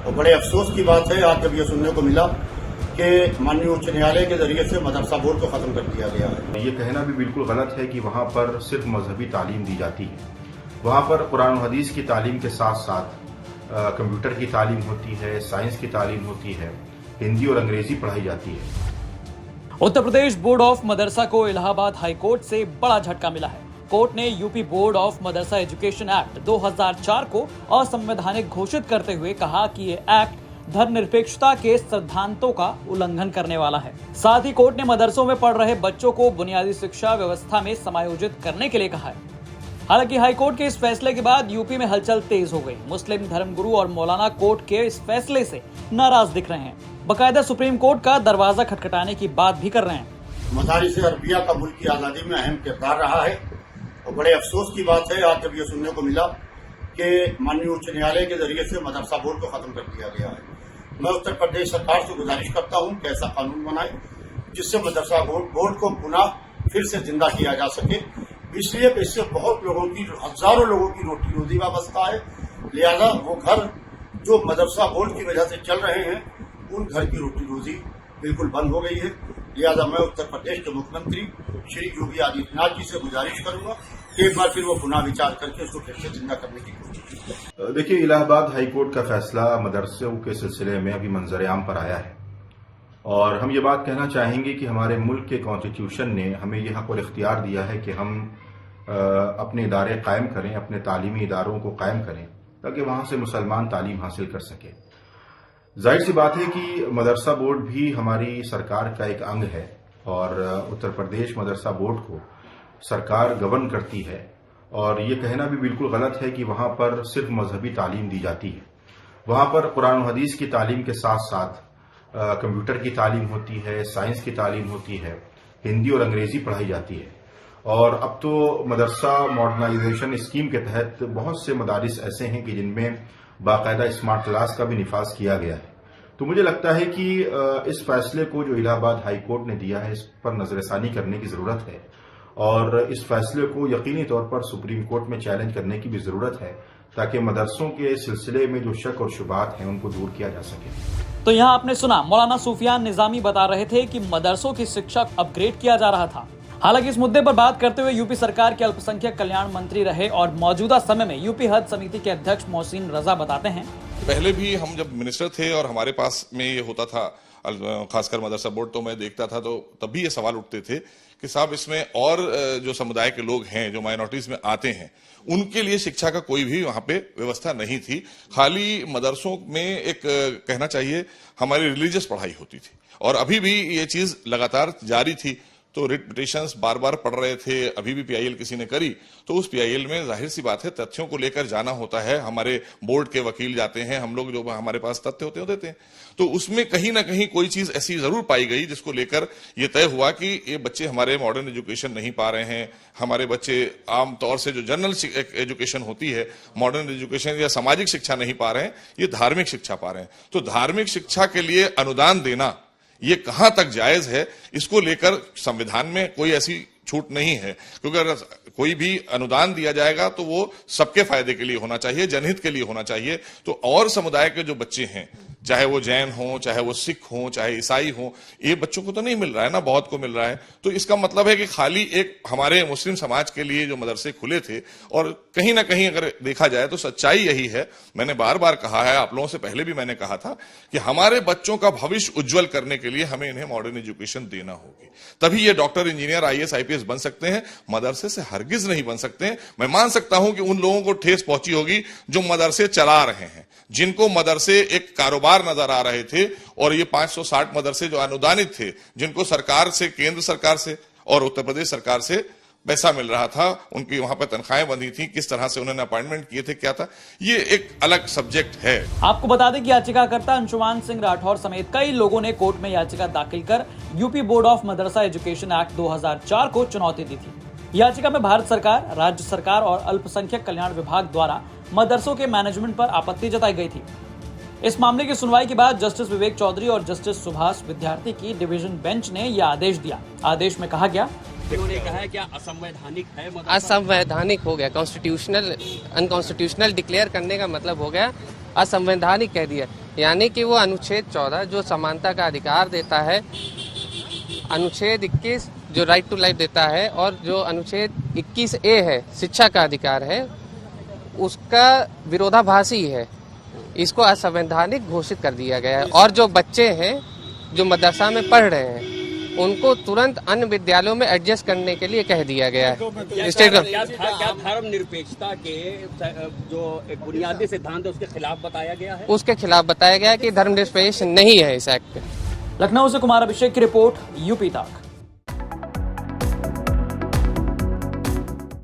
और बड़े अफसोस की बात है आज जब ये सुनने को मिला कि माननीय उच्च न्यायालय के जरिए से मदरसा बोर्ड को खत्म कर दिया गया है। ये कहना भी बिल्कुल गलत है कि वहाँ पर सिर्फ मजहबी तालीम दी जाती है। वहाँ पर कुरान और हदीस की तालीम के साथ साथ कंप्यूटर की तालीम होती है, साइंस की तालीम होती है, हिंदी और अंग्रेजी पढ़ाई जाती है। उत्तर प्रदेश बोर्ड ऑफ मदरसा को इलाहाबाद हाई कोर्ट से बड़ा झटका मिला है। कोर्ट ने UP board of Madrasa education act 2004 को असंवैधानिक घोषित करते हुए कहा कि ये एक्ट धर्मनिरपेक्षता के सिद्धांतों का उल्लंघन करने वाला है। साथ ही कोर्ट ने मदरसों में पढ़ रहे बच्चों को बुनियादी शिक्षा व्यवस्था में समायोजित करने के लिए कहा है। हालांकि हाईकोर्ट के इस फैसले के बाद यूपी में हलचल तेज हो गई। मुस्लिम धर्मगुरु और मौलाना कोर्ट के इस फैसले से नाराज दिख रहे हैं। बकायदा सुप्रीम कोर्ट का दरवाजा खटखटाने की बात भी कर रहे हैं। मदारिस अरबिया का मुल्क की आजादी में अहम किरदार रहा है और बड़े अफसोस की बात है आज जब ये सुनने को मिला कि माननीय उच्च न्यायालय के जरिए से मदरसा बोर्ड को खत्म कर दिया गया है। मैं उत्तर प्रदेश सरकार से गुजारिश करता हूं कि ऐसा कानून बनाए जिससे मदरसा बोर्ड को पुनः फिर से जिंदा किया जा सके। इसलिए इससे बहुत लोगों की, हजारों लोगों की रोटी रोजी वाबस्ता है। लिहाजा वो घर जो मदरसा बोर्ड की वजह से चल रहे हैं उन घर की रोटी रोजी बिल्कुल बंद हो गई है। लिहाजा मैं उत्तर प्रदेश के मुख्यमंत्री श्री योगी आदित्यनाथ जी से गुजारिश करूंगा कि एक बार फिर वो पुनः विचार करके उसको फिर से जिंदा करने की कोशिश करें। देखिए, इलाहाबाद हाईकोर्ट का फैसला मदरसों के सिलसिले में अभी मंजर-ए-आम पर आया है और हम ये बात कहना चाहेंगे कि हमारे मुल्क के कॉन्स्टिट्यूशन ने हमें यह हक और इख्तियार दिया है कि हम अपने इदारे कायम करें, अपने तालीमी इदारों को कायम करें ताकि वहां से मुसलमान तालीम हासिल कर सके। जाहिर सी बात है कि मदरसा बोर्ड भी हमारी सरकार का एक अंग है और उत्तर प्रदेश मदरसा बोर्ड को सरकार गवर्न करती है और ये कहना भी बिल्कुल गलत है कि वहां पर सिर्फ मजहबी तालीम दी जाती है। वहां पर कुरान और हदीस की तालीम के साथ साथ कंप्यूटर की तालीम होती है, साइंस की तालीम होती है, हिंदी और अंग्रेजी पढ़ाई जाती है। और अब तो मदरसा मॉडर्नाइजेशन स्कीम के तहत बहुत से मदारिस ऐसे हैं कि जिनमें बाकायदा स्मार्ट क्लास का भी निफाज किया गया है। तो मुझे लगता है कि इस फैसले को जो इलाहाबाद हाई कोर्ट ने दिया है इस पर नजरसानी करने की जरूरत है और इस फैसले को यकीनी तौर पर सुप्रीम कोर्ट में चैलेंज करने की भी जरूरत है ताकि मदरसों के सिलसिले में जो शक और शुबात हैं उनको दूर किया जा सके। तो यहाँ आपने सुना मौलाना सूफियान निजामी बता रहे थे कि मदरसों की शिक्षा अपग्रेड किया जा रहा था। हालांकि इस मुद्दे पर बात करते हुए यूपी सरकार के अल्पसंख्यक कल्याण मंत्री रहे और मौजूदा समय में यूपी हज समिति के अध्यक्ष मोहसिन रजा बताते हैं, पहले भी हम जब मिनिस्टर थे और हमारे पास में ये होता था खासकर मदरसा बोर्ड, तो मैं देखता था तो तब भी ये सवाल उठते थे कि साहब इसमें और जो समुदाय के लोग हैं जो माइनॉरिटीज में आते हैं उनके लिए शिक्षा का कोई भी वहां पे व्यवस्था नहीं थी। खाली मदरसों में एक कहना चाहिए हमारी रिलीजियस पढ़ाई होती थी और अभी भी ये चीज लगातार जारी थी। तो रिट पिटिशंस बार बार पढ़ रहे थे, अभी भी पीआईएल किसी ने करी तो उस पीआईएल में जाहिर सी बात है तथ्यों को लेकर जाना होता है। हमारे बोर्ड के वकील जाते हैं, हम लोग जो हमारे पास तथ्य होते हैं देते हैं। तो उसमें कहीं ना कहीं कोई चीज ऐसी जरूर पाई गई जिसको लेकर ये तय हुआ कि ये बच्चे हमारे मॉडर्न एजुकेशन नहीं पा रहे हैं। हमारे बच्चे आमतौर से जो जनरल एजुकेशन होती है, मॉडर्न एजुकेशन या सामाजिक शिक्षा नहीं पा रहे हैं, ये धार्मिक शिक्षा पा रहे हैं। तो धार्मिक शिक्षा के लिए अनुदान देना ये कहां तक जायज है, इसको लेकर संविधान में कोई ऐसी छूट नहीं है, क्योंकि अगर कोई भी अनुदान दिया जाएगा तो वो सबके फायदे के लिए होना चाहिए, जनहित के लिए होना चाहिए। तो और समुदाय के जो बच्चे हैं, चाहे वो जैन हो, चाहे वो सिख हो, चाहे ईसाई हो, ये बच्चों को तो नहीं मिल रहा है ना, बहुत को मिल रहा है। तो इसका मतलब है कि खाली एक हमारे मुस्लिम समाज के लिए जो मदरसे खुले थे, और कहीं ना कहीं अगर देखा जाए तो सच्चाई यही है, मैंने बार बार कहा है, आप लोगों से पहले भी मैंने कहा था कि हमारे बच्चों का भविष्य उज्जवल करने के लिए हमें इन्हें मॉडर्न एजुकेशन देना होगी, तभी ये डॉक्टर, इंजीनियर, आईएएस, आईपीएस बन सकते हैं। मदरसे से हरगिज नहीं बन सकते हैं। मैं मान सकता हूं कि उन लोगों को ठेस पहुंची होगी जो मदरसे चला रहे हैं, जिनको मदरसे एक कारोबार नजर आ रहे थे, और ये 560 मदरसे जो अनुदानित थे, जिनको सरकार से, केंद्र सरकार से और उत्तर प्रदेश सरकार से पैसा मिल रहा था, उनकी वहां पर तनख्वाहें बंधी थी, किस तरह से उन्होंने अपॉइंटमेंट किए थे, क्या था, ये एक अलग सब्जेक्ट है। आपको बता दें कि याचिकाकर्ता अंशुमान सिंह राठौर समेत कई लोगों ने कोर्ट में याचिका दाखिल कर UP board of Madrasa education act 2004 को चुनौती दी थी। याचिका में भारत सरकार, राज्य सरकार और अल्पसंख्यक कल्याण विभाग द्वारा मदरसों के मैनेजमेंट पर आपत्ति जताई गई थी। इस मामले की सुनवाई के बाद जस्टिस विवेक चौधरी और जस्टिस सुभाष विद्यार्थी की डिवीजन बेंच ने यह आदेश दिया। आदेश में कहा गया, उन्होंने कहा है क्या असंवैधानिक है, असंवैधानिक हो गया, कॉन्स्टिट्यूशनल अनकॉन्स्टिट्यूशनल डिक्लेयर करने का मतलब हो गया असंवैधानिक कह दिया। यानी कि वो अनुच्छेद 14 जो समानता का अधिकार देता है, अनुच्छेद 21 जो राइट टू लाइफ देता है, और जो अनुच्छेद 21A है शिक्षा का अधिकार है, उसका विरोधाभासी है। इसको असंवैधानिक घोषित कर दिया गया है। और जो बच्चे हैं जो मदरसा में पढ़ रहे हैं उनको तुरंत अन्य विद्यालयों में एडजस्ट करने के लिए कह दिया गया है। क्या धर्म निरपेक्षता के जो एक बुनियादी सिद्धांत है उसके खिलाफ बताया गया है? उसके खिलाफ बताया गया है कि धर्मनिरपेक्ष नहीं है इस एक्ट। लखनऊ से कुमार अभिषेक की रिपोर्ट, यूपी तक।